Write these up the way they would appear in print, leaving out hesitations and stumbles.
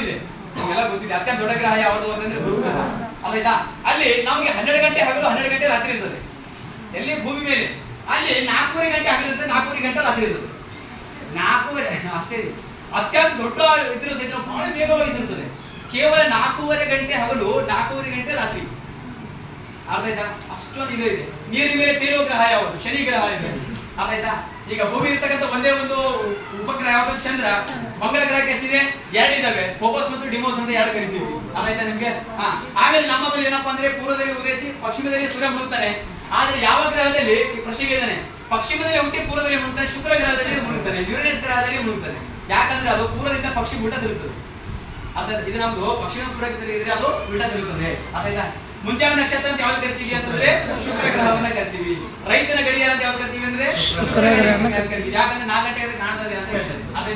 ಗೊತ್ತಿದೆ, ನಿಮಗೆಲ್ಲ ಗೊತ್ತಿದೆ. ಅತ್ಯಂತ ದೊಡ್ಡ ಗ್ರಹ ಯಾವುದು ಅಂತಂದ್ರೆ ಗುರು ಗ್ರಹ ಅಲ್ಲಾಯ್ತಾ. ಅಲ್ಲಿ ನಮಗೆ 12 ಗಂಟೆ ಹಗಲು 12 ಗಂಟೆ ರಾತ್ರಿ ಇರ್ತದೆ ಎಲ್ಲಿ ಭೂಮಿ ಮೇಲೆ. ಅಲ್ಲಿ 4:30 ಗಂಟೆ ಹಗಲಿರ್ತದೆ, 4:30 ಗಂಟೆ ರಾತ್ರಿ ಇರ್ತದೆ. 4:30 ಅಷ್ಟೇ ಅತ್ಯಂತ ದೊಡ್ಡ ಇದ್ರ ಸಹಿತ ಬಹಳ ವೇಗವಾಗಿ ತಿರುತ್ತದೆ. ಕೇವಲ 4:30 ಗಂಟೆ ಹಗಲು, 4:30 ಗಂಟೆ ರಾತ್ರಿ. ಅರ್ಥ ಆಯ್ತಾ? ಅಷ್ಟೊಂದು ಇದೆ. ನೀರಿನ ಮೇಲೆ ತೇಲುವ ಗ್ರಹ ಯಾವುದು? ಶನಿ ಗ್ರಹ ಇದೆ. ಅರ್ಥ ಆಯ್ತಾ? ಈಗ ಭೂಮಿ ಇರ್ತಕ್ಕಂಥ ಒಂದೇ ಒಂದು ಉಪಗ್ರಹ ಯಾವುದು? ಚಂದ್ರ. ಮಂಗಳ ಗ್ರಹಕ್ಕೆ ಎಷ್ಟಿದೆ? 2 ಇದಾವೆ, ಫೋಬೋಸ್ ಮತ್ತು ಡಿಮೋಸ್ ಅಂತ 2 ಕರಿತೀವಿ. ಅರ್ಥ ಆಯ್ತಾ ನಿಮ್ಗೆ? ಆಮೇಲೆ ನಮ್ಮ ಬಳಿ ಏನಪ್ಪಾ ಅಂದ್ರೆ ಪೂರ್ವದಲ್ಲಿ ಉದಯಿಸಿ ಪಶ್ಚಿಮದಲ್ಲಿ ಸೂರ್ಯ ಮುಳುಗ್ತಾನೆ. ಆದ್ರೆ ಯಾವ ಗ್ರಹದಲ್ಲಿ ಪ್ರಶ್ನೆ ಇದ್ದಾನೆ? ಪಶ್ಚಿಮದಲ್ಲಿ ಹುಟ್ಟಿ ಪೂರ್ವದಲ್ಲಿ ಮುಳುಗ್ತಾನೆ. ಶುಕ್ರ ಗ್ರಹದಲ್ಲಿ ಮುಳುಗ್ತಾನೆ, ಯುರೇನಸ್ ಗ್ರಹದಲ್ಲಿ ಮುಳುಗ್ತಾನೆ. ಯಾಕಂದ್ರೆ ಅದು ಪೂರ್ವದಿಂದ ಪಕ್ಷಿ ಉಲ್ಟಾ ತಿರುಗ್ತದೆ. ಅರ್ಥ ಇದು ನಮ್ದು ಪಶ್ಚಿಮ ಪೂರ್ವಕ್ಕೆ ಇದ್ರೆ ಅದು ಉಲ್ಟಾ ತಿರುಗ್ತದೆ. ಅರ್ಥ ಆಯ್ತಾ? ಮುಂಜಾನೆ ನಕ್ಷತ್ರ ಅಂತ ಯಾವ್ದು ಕರಿತೀವಿ ಅಂತಂದ್ರೆ ಶುಕ್ರ ಗ್ರಹವನ್ನ ಕರಿತೀವಿ. ರೈತನ ಗಡಿಯಾರ ಅಂತ ಯಾವ್ದು ಕರಿತೀವಿ ಅಂದ್ರೆ ಶುಕ್ರ ಗ್ರಹವನ್ನ ಕರಿತೀವಿ. ಯಾಕಂದ್ರೆ 4 ಗಂಟೆಗೆ ಕಾಣ್ತದೆ ಅಂತ ಹೇಳ್ತಾರೆ. ಅರ್ಥ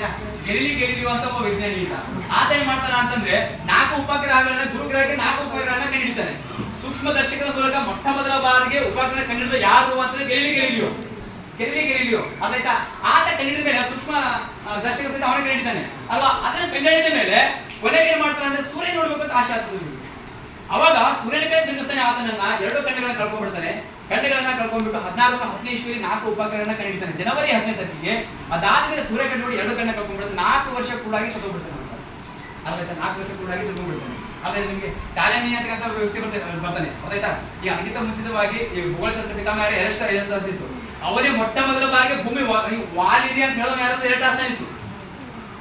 ಗೆಲಿಯುವ ಅಂತ ಒಬ್ಬ ವಿಜ್ಞಾನಿ ಇದ್ದ. ಆತ ಏನ್ ಮಾಡ್ತಾನ ಅಂತಂದ್ರೆ 4 ಉಪಗ್ರಹಗಳನ್ನ, ಗುರು ಗ್ರಹಕ್ಕೆ 4 ಉಪಗ್ರಹಗಳನ್ನ ಕಂಡುಹಿಡಿತಾನೆ. ಸೂಕ್ಷ್ಮ ದರ್ಶಕದ ಮೂಲಕ ಮೊಟ್ಟ ಮೊದಲ ಬಾರಿಗೆ ಉಪಗ್ರಹ ಕಂಡುಹಿಡಿದ ಯಾರು ಅಂತಂದ್ರೆ ಗೆಲಿಲಿಯೋ. ಅದಾಯ್ತಾ? ಆತ ಕಂಡುಹಿಡಿದ ಮೇಲೆ ಸೂಕ್ಷ್ಮ ದರ್ಶಕ ಸಹಿತ ಅವನೇ ಕಂಡುಹಿಡಿತಾನೆ ಅಲ್ವಾ. ಅದನ್ನ ಕಂಡುಹಿಡಿದ ಮೇಲೆ ಕೊನೆಗೆ ಏನ್ ಮಾಡ್ತಾನೆ ಅಂದ್ರೆ ಸೂರ್ಯ ನೋಡ್ಬೇಕು ಅಂತ ಆಸೆ ಆಗ್ತದೆ. ಅವಾಗ ಸೂರ್ಯನ ಕಡೆ ತಿರುಗಿಸ್ತಾನೆ. ಆತನನ್ನ 2 ಕಣ್ಣುಗಳನ್ನ ಕಳ್ಕೊಂಡ್ಬಿಡ್ತಾನೆ. ಕಣ್ಣುಗಳನ್ನ ಕಳ್ಕೊಂಡ್ಬಿಟ್ಟು 16 ಇಸ್ವಿಯಲ್ಲಿ 4 ಉಪಗ್ರಹಗಳನ್ನ ಕಂಡುಹಿಡಿತಾನೆ ಜನವರಿ 15 ತಾರೀಕಿಗೆ. ಅದಾದ್ಮೇಲೆ ಸೂರ್ಯ ಕಂಡುಹಿಡಿ 2 ಕಣ್ಣ ಕಳ್ಕೊಂಡ್ಬಿಡ್ತಾನೆ. 4 ವರ್ಷ ಕೂಡಾಗಿ ಸತ್ತೋಗ್ಬಿಡ್ತಾನೆ. ಅದಾಯ್ತಾ? 4 ವರ್ಷ ಕೂಡಾಗಿ ಸತ್ತೋಗ್ಬಿಡ್ತಾನೆ. ಅದೇ ನಿಮ್ಗೆ ಟಾಲೆಮಿ ಅಂತಕ್ಕಂಥ ವ್ಯಕ್ತಿ ಬರ್ತಾನೆ. ಅದಾಯ್ತಾ? ಈ ಅದಕ್ಕಿಂತ ಮುಂಚಿತವಾಗಿ ಈ ಭೂಗೋಳಶಾಸ್ತ್ರ ಪಿತಾಮಹ ಎರೆಸ್ಟಸ್ ಅಂತಿತ್ತು. ಅವನೇ ಮೊಟ್ಟ ಮೊದಲ ಬಾರಿಗೆ ಭೂಮಿ ವಾಲಿದೆ ಅಂತ ಹೇಳೋದು ಯಾರು? ಎರೆಸ್ಟಸ್.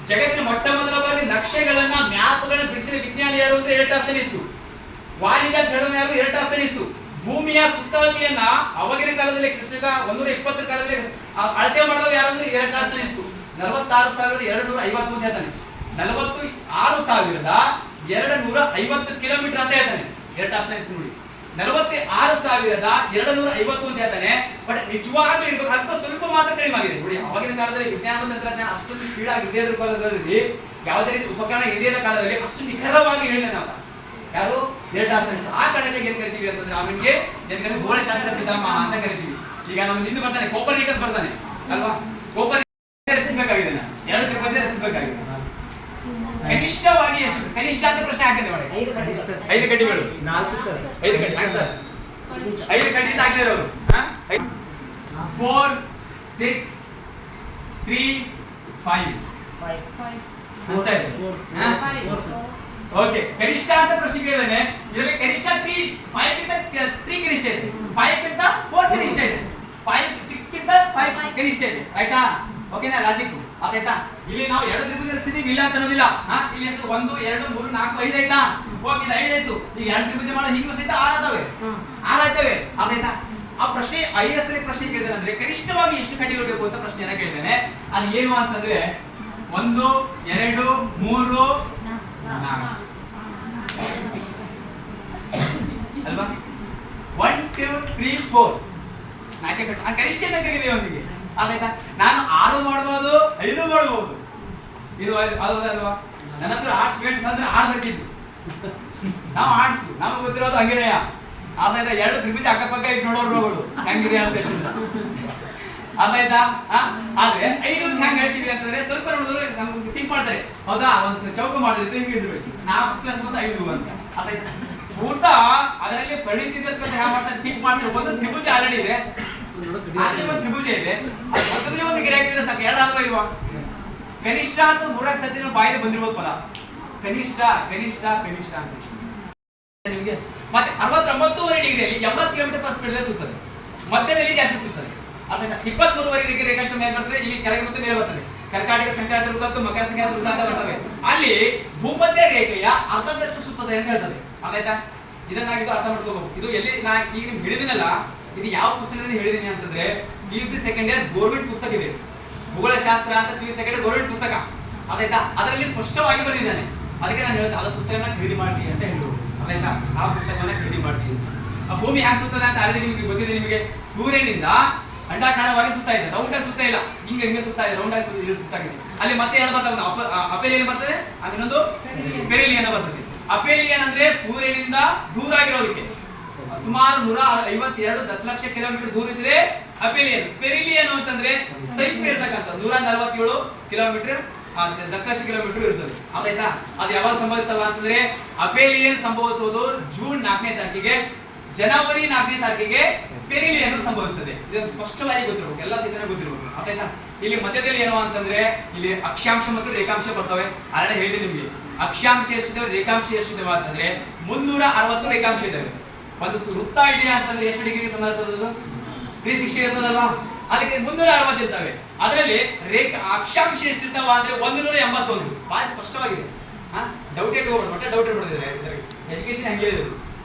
ಜಗತ್ತಿನ ಮೊಟ್ಟ ಮೊದಲ ಬಾರಿ ನಕ್ಷೆಗಳನ್ನ ಮ್ಯಾಪ್ಗಳನ್ನ ಬಿಡಿಸಿದ ವಿಜ್ಞಾನಿ ಯಾರು ಅಂದ್ರೆ ಎರೆಸ್ಟಸ್. ವಾಲಿದೆ ಅಂತ ಹೇಳೋದು ಯಾರು? ಎರೆಸ್ಟಸ್. ಭೂಮಿಯ ಸುತ್ತಳತೆಯನ್ನ ಅವಾಗಿನ ಕಾಲದಲ್ಲಿ ಕೃಷಿಕ 120 ಕಾಲದಲ್ಲಿ ಅಳತೆ ಮಾಡೋದು ಯಾರು ಅಂದ್ರೆ ಎರೆಸ್ಟಸ್. 46,250 ಅಂತ ಹೇಳ್ತಾನೆ. 46,250 ಕಿಲೋಮೀಟರ್ ಅಂತ ಹೇಳ್ತಾನೆ ಎರೆಸ್ಟಸ್. ನೋಡಿ 46,250 ಅಂತ ಹೇಳ್ತಾನೆ. ಬಟ್ ನಿಜವಾಗ್ಲೂ ಇರ್ಬೇಕು ಅಂತ ಸ್ವಲ್ಪ ಮಾತ್ರ ಕಡಿಮೆ ಆಗಿದೆ. ನೋಡಿ ಅವಾಗಿನ ಕಾಲದಲ್ಲಿ ವಿಜ್ಞಾನ ತಂತ್ರಜ್ಞಾನ ಅಷ್ಟೊಂದು ಸ್ಪೀಡ್ ಆಗಿ ಇದೇ ಕಾಲದಲ್ಲಿ ಯಾವುದೇ ರೀತಿ ಉಪಕರಣ ಇಲ್ಲದ ಕಾಲದಲ್ಲಿ ಅಷ್ಟು ನಿಖರವಾಗಿ ಹೇಳಿದಾನೆ ಅಂತ ಯಾರು? ಎರೆಸ್ಟಸ್. ಆ ಕಾರಣಕ್ಕೆ ಏನ್ ಕರಿತೀವಿ ಅಂತಂದ್ರೆ ಅವನಿಗೆ ಖಗೋಳಶಾಸ್ತ್ರ ಪಿತಾಮಹ ಅಂತ ಕರಿತೀವಿ. ಈಗ ನಮ್ಮ ಹಿಂದೆ ಬರ್ತಾನೆ ಕೋಪರ್ನಿಕಸ್ ಬರ್ತಾನೆ ಅಲ್ವಾ. ಕೋಪರ್ನಿಕಸ್ ರಚಿಸಬೇಕಾಗಿದೆ, 2 ತ್ರಿಭುಜ ರಚಿಸಬೇಕಾಗಿದೆ. ಕನಿಷ್ಠವಾಗಿ ಎಷ್ಟು? ಕನಿಷ್ಠ ಅಂತ ಪ್ರಶ್ನೆ ಹಾಕಿದೆ ಮಾಡಿ. 5 ಕಡ್ಡಿಗಳು 4 ಸರ್. 5 ಕಡ್ಡಿ ಸರ್. 5 ಕಡ್ಡಿ ಆಗಿರೋರು 4 6 3 5 ಓಕೆ. ಕನಿಷ್ಠ ಅಂತ ಪ್ರಶ್ನೆ ಕೇಳಿದಾನೆ. ಇದರಲ್ಲಿ ಕನಿಷ್ಠ 5 ಗಿಂತ 3 ಕನಿಷ್ಠ ಇದೆ, 5 ಗಿಂತ 4 ಕನಿಷ್ಠ ಇದೆ, 5 6 ಗಿಂತ 5 ಕನಿಷ್ಠ ಇದೆ. ಆಯ್ತಾ? ಓಕೆನಾ ಲಾಜಿಕ್? ಆಯ್ತಾ? ಇಲ್ಲಿ ನಾವು 2 ತ್ರಿಭುಜ ರಚಿಸಿದೀವಿ, ಇಲ್ಲ ಅಂತ ಅನ್ನೋದಿಲ್ಲ. ಇಲ್ಲಿ ಎಷ್ಟು? 1 2 3 4 5 ಆಯ್ತಾ? ಓಕೆ, ಇದು 5 ಆಯ್ತು. ಈಗ 2 ತ್ರಿಭುಜ ಮಾಡೋದು ಹಿಂಗೂ ಸಹಿತ 6 ಆಯ್ತವೆ. ಆಯ್ತಾ? ಆ ಪ್ರಶ್ನೆ IS ಪ್ರಶ್ನೆ ಕೇಳಿದಾನೆ ಅಂದ್ರೆ ಕನಿಷ್ಠವಾಗಿ ಎಷ್ಟು ಕಡ್ಡಿಗಳು ಬೇಕು ಅಂತ ಪ್ರಶ್ನೆಯನ್ನ ಕೇಳಿದಾನೆ. ಅದು ಏನು ಅಂತಂದ್ರೆ 1 2 3 4 ಅಲ್ವಾ? 1 2 3 4 4 ಕಟ್ಟಿ ಕನಿಷ್ಠ ಬೇಕಾಗಿದೆ ಅವನಿಗೆ. ಆಯ್ತಾ? ನಾನು 6 ಮಾಡ್ಬೋದು, 5 ಮಾಡ್ಬೋದು. ಇದು ಅಲ್ವಾ? ನನ್ನ ಹತ್ರ ಆರ್ಟ್ಸ್ ಸ್ಟೂಡೆಂಟ್ಸ್ ಅಂದ್ರೆ 6 ಬರ್ತಿದ್ವಿ ನಾವು. ಆರ್ಟ್ಸ್ ನಮಗೆ ಗೊತ್ತಿರೋದು ಹಂಗೇನೆಯ. ಆದಾಯ್ತಾ? 2 ತ್ರಿಭುಜ ಅಕ್ಕಪಕ್ಕ ಇಟ್ಟು ನೋಡೋರು ಹೆಂಗಿದೆ ಅಂತ ಅದಾಯ್ತಾ? ಆದ್ರೆ 5 ಹೆಂಗ್ ಹೇಳ್ತೀವಿ ಅಂತಂದ್ರೆ ಸ್ವಲ್ಪ ನೋಡಿದ್ರು ನಮ್ಗೆ ಥಿಂಕ್ ಮಾಡ್ತಾರೆ. ಹೌದಾ? ಒಂದು ಚೌಕ ಮಾಡಿದ್ರೆ ಹಿಂಗೆ ಇರ್ಬೇಕು 4 + 1 5 ಅಂತ. ಅದಾಯ್ತಾ? ಊಟ ಅದರಲ್ಲಿ ಪರಿಣಿತಿರ್ತಕ್ಕಂಥ ಯಾವ ಮಾಡ್ತಾರೆ ಥಿಂಕ್ ಮಾಡ್ತಾರೆ. ಒಂದು ತ್ರಿಭುಜ ಆಲ್ರೆಡಿ ಇದೆ, ಅಲ್ಲಿ ಒಂದು ತ್ರಿಭುಜ ಇದೆ, ಪಕ್ಕದಲ್ಲಿ ಒಂದು ಗೆರೆ ಹಾಕಿದ್ರೆ ಸಾಕು. 2 ಆದ್ವಾ ಇಲ್ವಾ? ಕನಿಷ್ಠ ಅಂತ 3 ಸತಿ ಬಾಯಿಗೆ ಬಂದಿರ್ಬೋದು ಪದ. ಕನಿಷ್ಠ ಕನಿಷ್ಠ ಕನಿಷ್ಠ ಅಂತ ನಿಮಗೆ. ಮತ್ತೆ 69.5 ಡಿಗ್ರಿಯಲ್ಲಿ 80 ಕಿಲೋಮೀಟರ್/s ಸುತ್ತದೆ. ಮಧ್ಯದಲ್ಲಿ ಜಾಸ್ತಿ ಸುತ್ತದೆ. ಅದನ್ನ 23.5 ರೇಖಾಂಶ ಮೇಲೆ ಬರ್ತದೆ, ಇಲ್ಲಿ ಕೆಳಗೆ ಮತ್ತು ಮೇಲೆ ಬರ್ತದೆ. ಕರ್ಕಾಟಕ ಸಂಕ್ರಾಂತಿ ವೃತ್ತ ಮತ್ತು ಮಕರ ಸಂಕ್ರಾಂತಿ ವೃತ್ತ ಅಂತ ಬರ್ತವೆ. ಅಲ್ಲಿ ಭೂಮಧ್ಯ ರೇಖೆಯ ಅರ್ಧದಷ್ಟು ಸುತ್ತದೆ ಅಂತ ಹೇಳ್ತದೆ. ಆಯ್ತಾ? ಇದನ್ನಾಗಿದ್ದು ಅರ್ಥ ಮಾಡ್ಕೋಬಹುದು. ಇದು ಎಲ್ಲಿ ನಾ ಈಗ ನಿಮ್ಗೆ ಹೇಳಿದಿನಲ್ಲ, ಇದು ಯಾವ ಪುಸ್ತಕದಲ್ಲಿ ಹೇಳಿದೀನಿ ಅಂತಂದ್ರೆ PUC ಸೆಕೆಂಡ್ ಇಯರ್ ಗೌರ್ಮೆಂಟ್ ಪುಸ್ತಕ ಇದೆ. ಭೂಗೋಳಶಾಸ್ತ್ರ ಅಂತ PUC ಸೆಕೆಂಡ್ ಇಯರ್ ಗೌರ್ಮೆಂಟ್ ಪುಸ್ತಕ. ಆಯ್ತಾ? ಅದರಲ್ಲಿ ಸ್ಪಷ್ಟವಾಗಿ ಬರೆದಿದ್ದಾನೆ. ಅದಕ್ಕೆ ನಾನು ಹೇಳಿದೆ ಅದ ಪುಸ್ತಕನ ಖರೀದಿ ಮಾಡಿ ಅಂತ ಹೇಳುವುದು. ಆಯ್ತಾ? ಆ ಪುಸ್ತಕವನ್ನ ಖರೀದಿ ಮಾಡ್ತೀವಿ. ಆ ಭೂಮಿ ಹ್ಯಾಂಗ್ ಸುತ್ತದೆ ಅಂತ ಆಲ್ರೆಡಿ ನಿಮಗೆ ಗೊತ್ತಿದೆ. ನಿಮಗೆ ಸೂರ್ಯನಿಂದ ಅಂಡಾಕಾರವಾಗಿ ಸುತ್ತಾ ಇದೆ, ರೌಂಡ್ ಆಗಿ ಸುತ್ತಾ ಇಲ್ಲ. ಹಿಂಗೆ ಸುತ್ತಾ ಇದೆ, ರೌಂಡ್ ಆಗಿ ಸುತ್ತಾಗಿದೆ. ಅಲ್ಲಿ ಮತ್ತೆ ಏನು ಬರ್ತದೆ? ಅಪೆಲಿಯನ್ ಬರ್ತದೆ, ಇನ್ನೊಂದು ಪೆರಿಲಿಯನ್ ಬರ್ತದೆ. ಅಪೆಲಿಯನ್ ಅಂದ್ರೆ ಸೂರ್ಯನಿಂದ ದೂರ ಆಗಿರೋದಕ್ಕೆ ಸುಮಾರು 152 ದಶಲಕ್ಷ ಕಿಲೋಮೀಟರ್ ದೂರ ಇದ್ರೆ ಅಪೆಲಿಯನ್. ಪೆರಿಲಿಯನ್ ಅಂತಂದ್ರೆ ಸಮೀಪ ಇರತಕ್ಕಂಥ 147 ಕಿಲೋಮೀಟರ್ ದಶಲಕ್ಷ ಕಿಲೋಮೀಟರ್ ಇರ್ತದೆ. ಹೌದಾಯ್ತಾ? ಅದು ಯಾವಾಗ ಸಂಭವಿಸ್ತವ ಅಂತಂದ್ರೆ ಅಪೇಲಿಯನ್ ಸಂಭವಿಸುವುದು ಜೂನ್ 4ನೇ ತಾರೀಕಿಗೆ, ಜನವರಿ 4ನೇ ತಾರೀಕಿಗೆ ಪೆರಿಲಿಯನ್ ಸಂಭವಿಸ್ತದೆ. ಇದು ಸ್ಪಷ್ಟವಾಗಿ ಗೊತ್ತಿರಬೇಕು, ಎಲ್ಲ ಸಿದ್ಧನೆ ಗೊತ್ತಿರಬೇಕು. ಆಯ್ತಾ? ಇಲ್ಲಿ ಮಧ್ಯದಲ್ಲಿ ಏನೋ ಅಂತಂದ್ರೆ ಇಲ್ಲಿ ಅಕ್ಷಾಂಶ ಮತ್ತು ರೇಖಾಂಶ ಬರ್ತವೆ. ಆಲ್ರೆಡಿ ಹೇಳಿದೆ ನಿಮ್ಗೆ, ಅಕ್ಷಾಂಶ ಎಷ್ಟಿದಾವೆ, ರೇಖಾಂಶ ಎಷ್ಟಿದಾವೆ ಅಂತಂದ್ರೆ 360 ರೇಖಾಂಶ ಇದಾವೆ. ಒಂದು ವೃತ್ತ ಇದೆಯಾ ಅಂತಂದ್ರೆ ಎಷ್ಟು ಡಿಗ್ರಿ ಸಮ ಇರ್ತದದು? 360 ಇರ್ತದಲ್ವಾ? ಅದಕ್ಕೆ 360 ಇರ್ತವೆ. ಅದರಲ್ಲಿ ಅಕ್ಷಾಂಶ ಎಷ್ಟಿರ್ತಾವ ಅಂದ್ರೆ 181. ಬಹಳ ಸ್ಪಷ್ಟವಾಗಿದೆ. ಡೌಟ್ ಇಟ್ಕೋಬಾರ್ದು, ಮತ್ತೆ ಡೌಟ್ ಇಟ್ಬಿಡ್ತಿದ್ರೆ ಎಜುಕೇಶನ್ ಹಂಗೆ ಇರೋದು.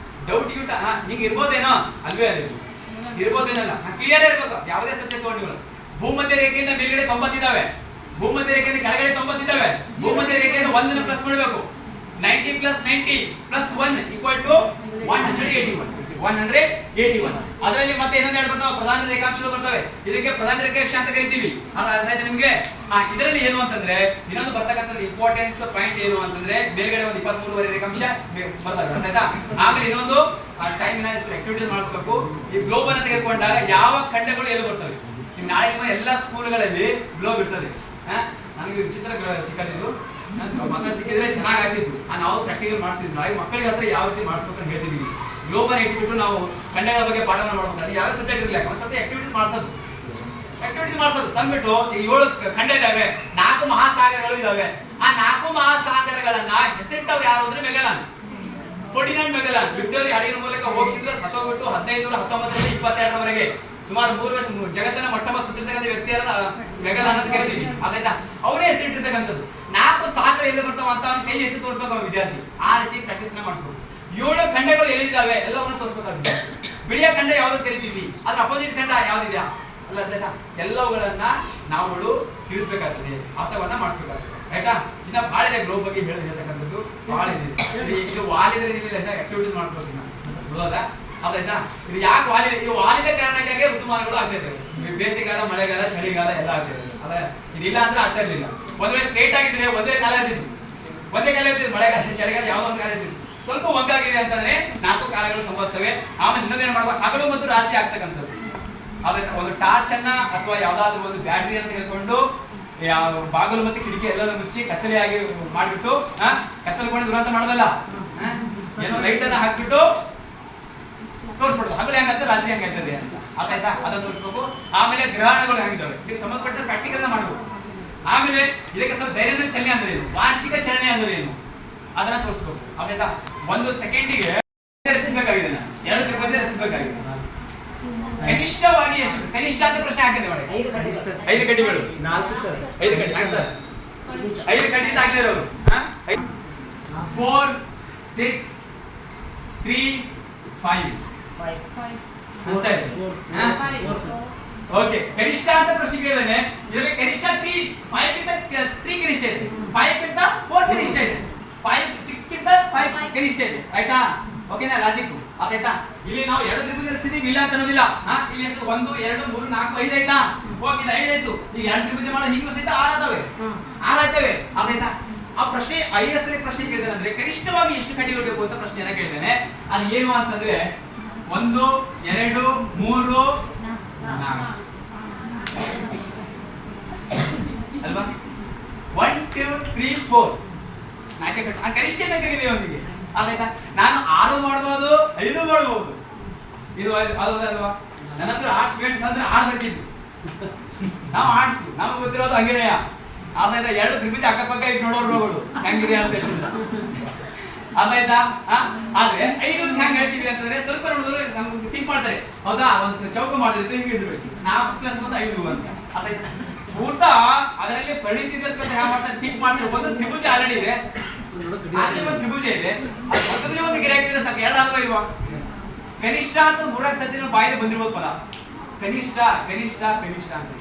ಡೌಟ್ ಗಿಟ ಹಿಂಗೆ ಇರ್ಬೋದೇನೋ, ಅಲ್ವೇ ಅಲ್ಲ ಇರ್ಬೋದೇನಲ್ಲ, ಕ್ಲಿಯರ್ ಇರ್ಬೇಕು ಯಾವುದೇ ಸಬ್ಜೆಕ್ಟ್ ತಗೊಂಡಿಗಳು. ಭೂಮಧ್ಯ ರೇಖೆಯಿಂದ ಮೇಲ್ಗಡೆ 90 ಇದಾವೆ, ಭೂಮಧ್ಯ ರೇಖೆಯಿಂದ ಕೆಳಗಡೆ 90 ಇದಾವೆ. ಭೂಮಧ್ಯ ರೇಖೆಯನ್ನು 1 ಪ್ಲಸ್ ಮಾಡಬೇಕು. 90 ಪ್ಲಸ್ 90 ಪ್ಲಸ್ 1 ಈಕ್ವಲ್ ಟು 181. ಅದರಲ್ಲಿ ಮತ್ತೆ ಇನ್ನೊಂದು ಎರಡು ಬರ್ತಾವೆ, ಪ್ರಧಾನ ರೇಖಾಂಶಗಳು ಬರ್ತವೆ. ಇದಕ್ಕೆ ಪ್ರಧಾನ ರೇಖಾಂಶ ಅಂತ ಕರಿತೀವಿ. ಅರ್ಥ ಆಯ್ತಾ ನಿಮ್ಗೆ? ಇದರಲ್ಲಿ ಏನು ಅಂತಂದ್ರೆ ಇನ್ನೊಂದು ಬರ್ತಕ್ಕಂಥದ್ದು ಇಂಪಾರ್ಟೆನ್ಸ್ ಪಾಯಿಂಟ್ ಏನು ಅಂತಂದ್ರೆ ಮೇಲ್ಗಡೆ ಒಂದು 23 ರೇಖಾಂಶ ಬರ್ತವೆ. ಅರ್ಥ ಆಯ್ತಾ? ಆಮೇಲೆ ಇನ್ನೊಂದು ಟೈಮ್ ಆಕ್ಟಿವಿಟೀಸ್ ಮಾಡಿಸ್ಬೇಕು. ಈ ಗ್ಲೋಬ್ ಅನ್ನು ತೆಗೆದುಕೊಂಡಾಗ ಯಾವ ಖಂಡಗಳು ಎಲ್ಲಿ ಬರ್ತವೆ? ನೀವು ನಾಳೆ ನಿಮ್ಮ ಎಲ್ಲ ಸ್ಕೂಲ್ಗಳಲ್ಲಿ ಗ್ಲೋಬ್ ಇರ್ತದೆ. ನನಗೆ ಚಿತ್ರ ಸಿಕ್ಕಿದ್ದು ಮಕ್ಕಳು ಸಿಕ್ಕಿದ್ರೆ ಚೆನ್ನಾಗಾಗ್ತಿತ್ತು. ನಾವು ಪ್ರಾಕ್ಟಿಕಲ್ ಮಾಡಿಸ್ತಿದ್ವಿ. ನಾಳೆ ಮಕ್ಕಳಿಗೆ ಹತ್ರ ಯಾವ ರೀತಿ ಮಾಡಿಸ್ಬೇಕು ಅಂತ ಹೇಳ್ತಿದ್ವಿ. ಗ್ಲೋಬಲ್ ಇಟ್ಬಿಟ್ಟು ನಾವು ಖಂಡಗಳ ಬಗ್ಗೆ ಪಾಠ ಮಾಡ್ಬೇಕು. ಯಾವ ಸಬ್ಜೆಕ್ಟ್ ಇರಲಿಲ್ಲ, ಒಂದು ಸಬ್ಜೆಕ್ಟ್ ಆಕ್ಟಿವಿಟೀಸ್ ಮಾಡಿಸೋದು ತಂದ್ಬಿಟ್ಟು 7 ಖಂಡ ಇದಾವೆ, 4 ಮಹಾಸಾಗರಗಳು ಇದಾವೆ. ಆ 4 ಮಹಾಸಾಗರಗಳನ್ನ ಹೆಸರಿಟ್ಟವ್ರು ಯಾರು ಅಂದ್ರೆ ಮೆಗಲಾನ್, ಫರ್ಡಿನಾಂಡ್ ಮೆಗಲಾನ್. ವಿಕ್ಟೋರಿಯಾ ಹಡಗಿನ ಮೂಲಕ ಹೋಗಿಸಿದ್ರೆ ಸತ್ತೋಗ್ಬಿಟ್ಟು 1519-22 ಸುಮಾರು 3 ವರ್ಷ ಜಗತ್ತನ್ನ ಮೊಟ್ಟಮ ಸುತ್ತಿರ್ತಕ್ಕಂಥ ವ್ಯಕ್ತಿ ಮೆಗಲಾನ್ ಅಂತ ಕರಿತೀವಿ. ಆಯ್ತಾ? ಅವನೇ ಹೆಸರಿಟ್ಟಿರ್ತಕ್ಕಂಥದ್ದು. 4 ಸಾಗರ ಎಲ್ಲಿ ಬರ್ತಾವ ಅಂತ ಅವ್ನ ಕೈ ಎತ್ತಿ ತೋರಿಸ್ಬೇಕು ಅವ್ನ ವಿದ್ಯಾರ್ಥಿ. ಆ ರೀತಿ ಪ್ರಾಕ್ಟೀಸ್ ಮಾಡಿಸ್ಬೇಕು. 7 ಖಂಡಗಳು ಎಲ್ಲಿದ್ದಾವೆ ಎಲ್ಲವನ್ನ ತೋರಿಸಬೇಕಾಗುತ್ತೆ. ಬಿಳಿಯ ಖಂಡ ಯಾವ್ದು ಕರಿತೀವಿ, ಅದ್ರ ಅಪೋಸಿಟ್ ಖಂಡ ಯಾವ್ದಿದೆಯಾ ಅಲ್ಲ, ಅರ್ಥ ಎಲ್ಲವುಗಳನ್ನ ನಾವುಗಳು ತಿಳಿಸ್ಬೇಕಾಗ್ತದೆ, ಅರ್ಥವನ್ನ ಮಾಡಿಸ್ಬೇಕಾಗ್ತದೆ. ಆಯ್ತಾ? ಇನ್ನ ಭಾಳ ಇದೆ ಗ್ಲೋಬ್ ಬಗ್ಗೆ ಹೇಳ್ತಕ್ಕಂಥದ್ದು, ಭಾಳ ಇದೆ. ಇದು ವಾಲಿದ್ರೆ ಆಕ್ಟಿವಿಟೀಸ್ ಮಾಡಿಸ್ಬೇಕು. ಹೌದಾ? ಹೌದಾಯ್ತಾ? ಇದು ಯಾಕೆ ವಾಲಿದೆ? ಇದು ವಾಲಿದ ಕಾರಣಕ್ಕಾಗಿ ಋತುಮಾನಗಳು ಆಗ್ತೈತೆ. ಬೇಸಿಗೆಗಾಲ, ಮಳೆಗಾಲ, ಚಳಿಗಾಲ ಎಲ್ಲ ಆಗ್ತದೆ. ಅದ ಇದಿಲ್ಲ ಅಂದ್ರೆ ಆಗ್ತಾ ಇರ್ಲಿಲ್ಲ. ಒಂದ್ ವೇಳೆ ಸ್ಟ್ರೇಟ್ ಆಗಿದ್ರೆ ಒಂದೇ ಕಾಲ ಇರ್ತಿತ್ತು, ಮಳೆಗಾಲ, ಚಳಿಗಾಲ ಯಾವ್ದೋ ಒಂದು ಕಾಲ ಇರ್ತಿತ್ತು. ಸ್ವಲ್ಪ ಒಂದಾಗಿದೆ ಅಂತಂದ್ರೆ 4 ಕಾಲಗಳು ಸಂಭವಿಸ್ತವೆ. ಆಮೇಲೆ ಇನ್ನೊಂದೇನು ಮಾಡ್ಬೇಕು, ಹಗಲು ಮತ್ತು ರಾತ್ರಿ ಆಗ್ತಕ್ಕಂಥದ್ದು. ಆದ್ರೆ ಒಂದು ಟಾರ್ಚ್ ಅನ್ನ ಅಥವಾ ಯಾವ್ದಾದ್ರು ಒಂದು ಬ್ಯಾಟ್ರಿಯನ್ನು ತೆಗೆದುಕೊಂಡು ಬಾಗಿಲು ಮತ್ತು ಕಿಟಕಿ ಎಲ್ಲರೂ ಮುಚ್ಚಿ ಕತ್ತಲೆಯಾಗಿ ಮಾಡಿಬಿಟ್ಟು ಕತ್ತಲೆಗೊಂಡು ದುರಂತ ಮಾಡೋದಲ್ಲ, ಏನೋ ಲೈಟ್ ಅನ್ನ ಹಾಕ್ಬಿಟ್ಟು ತೋರಿಸ್ಬಿಡೋದು. ಹಗಲು ಹೆಂಗಂತ ರಾತ್ರಿ ಹೆಂಗಾಯ್ತದೆ ಅಂತ. ಆಯ್ತಾ? ಅದನ್ನ ತೋರಿಸ್ಬೇಕು. ಆಮೇಲೆ ಗ್ರಹಣಗಳು ಹೆಂಗಿದ್ದಾವೆ ಇದಕ್ಕೆ ಸಂಬಂಧಪಟ್ಟ ಪ್ರಾಕ್ಟಿಕಲ್ ಮಾಡಬೇಕು. ಆಮೇಲೆ ಇದಕ್ಕೆ ಸ್ವಲ್ಪ ದೈನಂದಿನ ಚಲನೆ ಅಂದ್ರೆ ಏನು, ವಾರ್ಷಿಕ ಚಲನೆ ಅಂದ್ರೆ ಏನು ಅದನ್ನ ತೋರಿಸ್ಬೇಕು. ಆಯ್ತಾ? 1 ಸೆಕೆಂಡಿಗೆ ರಚಿಸಬೇಕಾಗಿದೆ, 2 ತ್ರಿಭುಜ ರಚಿಸಬೇಕಾಗಿದೆ. ಕನಿಷ್ಠವಾಗಿ ಎಷ್ಟು? ಕನಿಷ್ಠ ಅಂತ ಪ್ರಶ್ನೆ ಹಾಕಿದೆ ಮಾಡಿ. 5 ಕಡ್ಡಿಗಳು, 5 ಕಡ್ಡಿ ಸರ್, 5 ಕಡ್ಡಿ ತಾಗಿರೋರು. 4 6 3 5 ಓಕೆ. ಕನಿಷ್ಠ ಅಂತ ಪ್ರಶ್ನೆ ಕೇಳಿದ್ರೆ ಇದರಲ್ಲಿ ಕನಿಷ್ಠ 5 ಗಿಂತ 3 ಕನಿಷ್ಠ ಇದೆ, 5 ಗಿಂತ 4 ಕನಿಷ್ಠ ಇದೆ, 5 6 ಗಿಂತ 5 ಕನಿಷ್ಠ ಇದೆ. ಆಯ್ತಾ? ಓಕೆನಾ ಲಾಜಿಕ್? ಆಯ್ತಾ? ಇಲ್ಲಿ ನಾವು 2 ತ್ರಿಭುಜ ರಚಿಸಿದೀವಿ, ಇಲ್ಲ ಅಂತ ಅನ್ನೋದಿಲ್ಲ. ಇಲ್ಲಿ ಎಷ್ಟು? 1 2 3 4 5 ಆಯ್ತಾ? ಓಕೆ, ಇದು 5 ಆಯ್ತು. ಈಗ 2 ತ್ರಿಭುಜ ಮಾಡೋ ಹಿಂಗ ಸಹಿತ 6 ಆಯ್ತವೆ. ಆಯ್ತಾ? ಆ ಪ್ರಶ್ನೆ ಐಎಸ್ಎಲ್ ಪ್ರಶ್ನೆ ಕೇಳಿದಾರೆ ಅಂದ್ರೆ ಕನಿಷ್ಠವಾಗಿ ಎಷ್ಟು ಕಡ್ಡಿಗಳು ಬೇಕು ಅಂತ ಪ್ರಶ್ನೆಯನ್ನ ಕೇಳಿದ್ದೇನೆ. ಅದು ಏನು ಅಂತಂದ್ರೆ 1 2 3 4 ಅಲ್ವಾ? 1 2 3 4 ನಾಲ್ಕೇ ಕಟ್ಟಿ. ಆ ಕನಿಷ್ಠ ಬೇಕಾಗಿದೆ ಅವನಿಗೆ. ಆಯ್ತಾ? ನಾನು 6 ಮಾಡ್ಬೋದು, 5 ಮಾಡ್ಬೋದು. ಇದು ಅದಲ್ವಾ? ನನ್ನ ಹತ್ರ ಆರ್ಟ್ಸ್ ಸ್ಟೂಡೆಂಟ್ಸ್ ಅಂದ್ರೆ 6 ಬರ್ತಿದ್ವಿ. ನಾವು ಆರ್ಟ್ಸ್, ನಮಗೆ ಗೊತ್ತಿರೋದು ಹಂಗೇನೆಯ. ಆದಾಯ್ತಾ? 2 ತ್ರಿಭುಜ ಅಕ್ಕಪಕ್ಕ ಇಟ್ಟು ನೋಡೋರು ಹೆಂಗಿದೆ ಅಂತ ಆದಾಯ್ತಾ? ಆದ್ರೆ 5 ಹೆಂಗ್ ಹೇಳ್ತೀವಿ ಅಂತಂದ್ರೆ ಸ್ವಲ್ಪ ನೋಡಿದ್ರು ನಮ್ಗೆ ಥಿಂಕ್ ಮಾಡ್ತಾರೆ. ಹೌದಾ? ಒಂದು ಚೌಕ ಮಾಡಿದ್ರೆ ಹಿಂಗೆ ಇರ್ಬೇಕು, 4 + 5 ಅಂತ. ಆದಾಯ್ತಾ? ಊಟ ಅದರಲ್ಲಿ ಪರಿಣಿತಿರ್ತಕ್ಕಂಥ ಯಾವ ಮಾಡ್ತಾರೆ, ಥಿಂಕ್ ಮಾಡ್ತಾರೆ. ಒಂದು ತ್ರಿಭುಜ ಆಲ್ರೆಡಿ ಇದೆ, ಅಲ್ಲಿ ಒಂದು ತ್ರಿಭುಜ ಇದೆ, ಪಕ್ಕದಲ್ಲಿ ಒಂದು ಗೆರೆ ಹಾಕಿದ್ರೆ ಸಾಕು. 2 ಆದ್ವಾ ಇಲ್ವಾ? ಕನಿಷ್ಠ ಅಂತ 3 ಸತಿ ಬಾಯಿಗೆ ಬಂದಿರ್ಬೋದು ಪದ. ಕನಿಷ್ಠ ಕನಿಷ್ಠ ಕನಿಷ್ಠ ಅಂತ